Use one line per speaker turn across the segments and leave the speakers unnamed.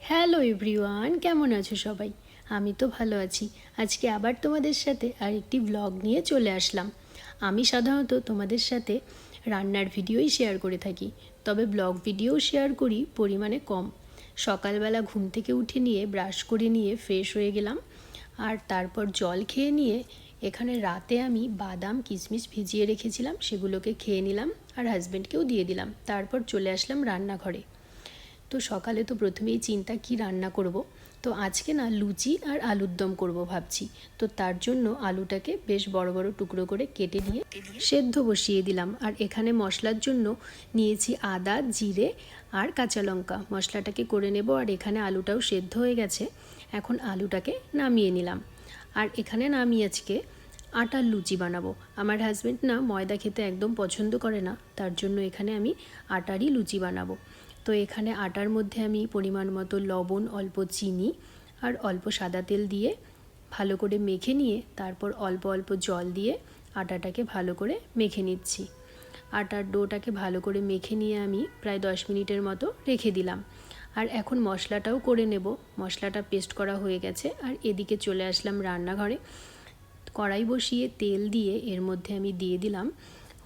Hello everyone, কেমন আছো সবাই? আমি তো ভালো আছি। আজকে আবার তোমাদের সাথে আরেকটি ব্লগ নিয়ে চলে আসলাম। আমি সাধারণত তোমাদের সাথে রান্নার ভিডিওই শেয়ার করে থাকি, তবে ব্লগ ভিডিও শেয়ার করি পরিমাণে কম। সকালবেলা ঘুম থেকে উঠে নিয়ে ব্রাশ করে নিয়ে ফ্রেশ হয়ে গেলাম, আর তারপর জল খেয়ে নিয়ে এখানে রাতে আমি বাদাম কিশমিশ ভিজিয়ে রেখেছিলাম, সেগুলোকে খেয়ে নিলাম আর হাজব্যান্ডকেও দিয়ে দিলাম। তারপর চলে আসলাম রান্নাঘরে। তো সকালে তো প্রথমেই চিন্তা কি রান্না করব। তো আজকে না লুচি আর আলুর দম করব ভাবছি। তো তার জন্য আলুটাকে বেশ বড় বড় টুকরো করে কেটে নিয়ে সেদ্ধ বসিয়ে দিলাম। আর এখানে মশলার জন্য নিয়েছি আদা, জিরে আর কাঁচা লঙ্কা। মশলাটাকে করে নেব। আর এখানে আলুটাও সেদ্ধ হয়ে গেছে, এখন আলুটাকে নামিয়ে নিলাম। আর এখানে না আমি আজকে আটার লুচি বানাবো। আমার হাজব্যান্ড না ময়দা খেতে একদম পছন্দ করে না, তার জন্য এখানে আমি আটারই লুচি বানাবো। তো এখানে আটার মধ্যে আমি পরিমাণ মতো লবণ, অল্প চিনি আর অল্প সাদা তেল দিয়ে ভালো করে মেখে নিয়ে তারপর অল্প অল্প জল দিয়ে আটাটাকে ভালো করে মেখে নিচ্ছি। আটার ডোটাকে ভালো করে মেখে নিয়ে আমি প্রায় 10 মিনিটের মতো রেখে দিলাম। আর এখন মশলাটাও করে নেব। মশলাটা পেস্ট করা হয়ে গেছে। আর এদিকে চলে আসলাম রান্নাঘরে। কড়াই বসিয়ে তেল দিয়ে এর মধ্যে আমি দিয়ে দিলাম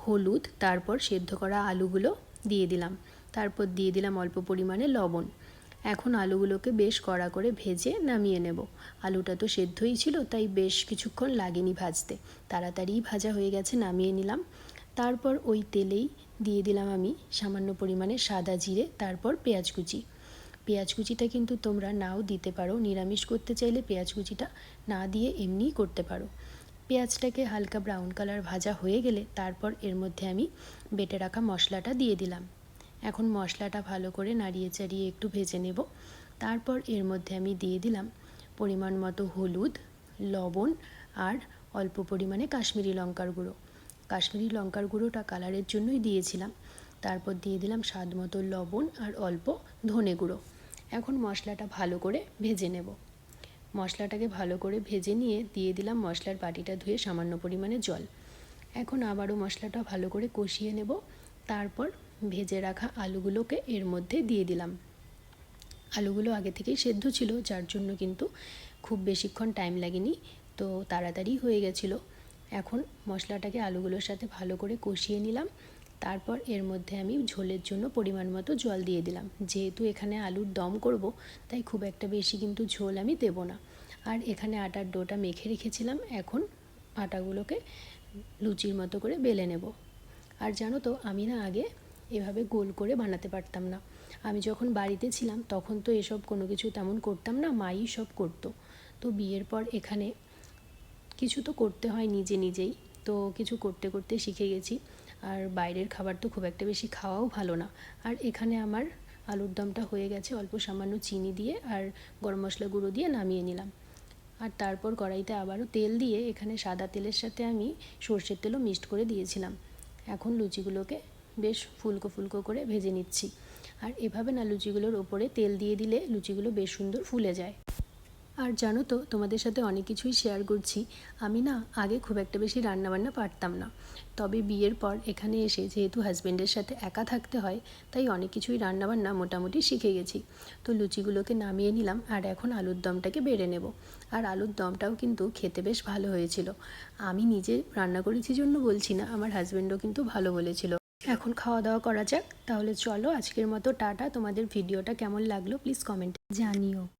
হলুদ, তারপর সেদ্ধ করা আলুগুলো দিয়ে দিলাম, তারপর দিয়ে দিলাম অল্প পরিমাণে লবণ। এখন আলুগুলোকে বেশ কড়া করে ভেজে নামিয়ে নেব। আলুটা তো সেদ্ধই ছিল, তাই বেশ কিছুক্ষণ লাগেনি ভাজতে, তাড়াতাড়ি ভাজা হয়ে গেছে, নামিয়ে নিলাম। তারপর ওই তেলেই দিয়ে দিলাম আমি সামান্য পরিমাণে সাদা জিরে, তারপর পেঁয়াজ কুচি। পেঁয়াজ কুচিটা কিন্তু তোমরা নাও দিতে পারো, নিরামিষ করতে চাইলে পেঁয়াজ কুচিটা না দিয়ে এমনিই করতে পারো। পেঁয়াজটাকে হালকা ব্রাউন কালার ভাজা হয়ে গেলে তারপর এর মধ্যে আমি বেটে রাখা মশলাটা দিয়ে দিলাম। এখন মশলাটা ভালো করে নাড়িয়ে চাড়িয়ে একটু ভেজে নেব। তারপর এর মধ্যে আমি দিয়ে দিলাম পরিমাণ মতো হলুদ, লবণ আর অল্প পরিমাণে কাশ্মীরি লঙ্কার গুঁড়ো। কাশ্মীরি লঙ্কার গুঁড়োটা কালারের জন্যই দিয়েছিলাম। তারপর দিয়ে দিলাম স্বাদ মতো লবণ আর অল্প ধনে গুঁড়ো। এখন মশলাটা ভালো করে ভেজে নেব। মশলাটাকে ভালো করে ভেজে নিয়ে দিয়ে দিলাম মশলার বাটিটা ধুয়ে সামান্য পরিমাণে জল। এখন আবারও মশলাটা ভালো করে কষিয়ে নেব। তারপর ভেজে রাখা আলুগুলোকে এর মধ্যে দিয়ে দিলাম। আলুগুলো আগে থেকেই সেদ্ধ ছিল, যার জন্য কিন্তু খুব বেশিক্ষণ টাইম লাগেনি, তো তাড়াতাড়ি হয়ে গেছিলো। এখন মশলাটাকে আলুগুলোর সাথে ভালো করে কষিয়ে নিলাম। তারপর এর মধ্যে আমি ঝোলের জন্য পরিমাণ মতো জল দিয়ে দিলাম। যেহেতু এখানে আলুর দম করব, তাই খুব একটা বেশি কিন্তু ঝোল আমি দেব না। আর এখানে আটার ডোটা মেখে রেখেছিলাম, এখন আটাগুলোকে লুচির মতো করে বেলে নেব। আর জানো তো, আমি না আগে এভাবে গোল করে বানাতে পারতাম না। আমি যখন বাড়িতে ছিলাম তখন তো এসব কোনো কিছু তেমন করতাম না, মাই সব করতো। তো বিয়ের পর এখানে কিছু তো করতে হয় নিজে নিজেই, তো কিছু করতে করতে শিখে গেছি। আর বাইরের খাবার তো খুব একটা বেশি খাওয়াও ভালো না। আর এখানে আমার আলুর দমটা হয়ে গেছে, অল্প সামান্য চিনি দিয়ে আর গরম মশলা গুঁড়ো দিয়ে নামিয়ে নিলাম। আর তারপর কড়াইতে আবারও তেল দিয়ে এখানে সাদা তেলের সাথে আমি সর্ষের তেলও মিক্সড করে দিয়েছিলাম। এখন লুচিগুলোকে বেশ ফুলকো ফুলকো করে ভেজে নিচ্ছি। আর এভাবে না লুচিগুলোর ওপরে তেল দিয়ে দিলে লুচিগুলো বেশ সুন্দর ফুলে যায়। আর জানো তো, তোমাদের সাথে অনেক কিছুই শেয়ার করছি। আমি না আগে খুব একটা বেশি রান্নাবান্না পারতাম না, তবে বিয়ের পর এখানে এসে যেহেতু হাজব্যান্ডের সাথে একা থাকতে হয়, তাই অনেক কিছুই রান্নাবান্না মোটামুটি শিখে গেছি। তো লুচিগুলোকে নামিয়ে নিলাম আর এখন আলুর দমটাকে বেড়ে নেব। আর আলুর দমটাও কিন্তু খেতে বেশ ভালো হয়েছিল। আমি নিজে রান্না করেছি জন্য বলছি না, আমার হাজব্যান্ডও কিন্তু ভালো বলেছিল। এখন খাওয়া দাওয়া করা যাক। তাহলে চলো, আজকের মতো টাটা। তোমাদের ভিডিওটা কেমন লাগলো প্লিজ কমেন্টে জানিও।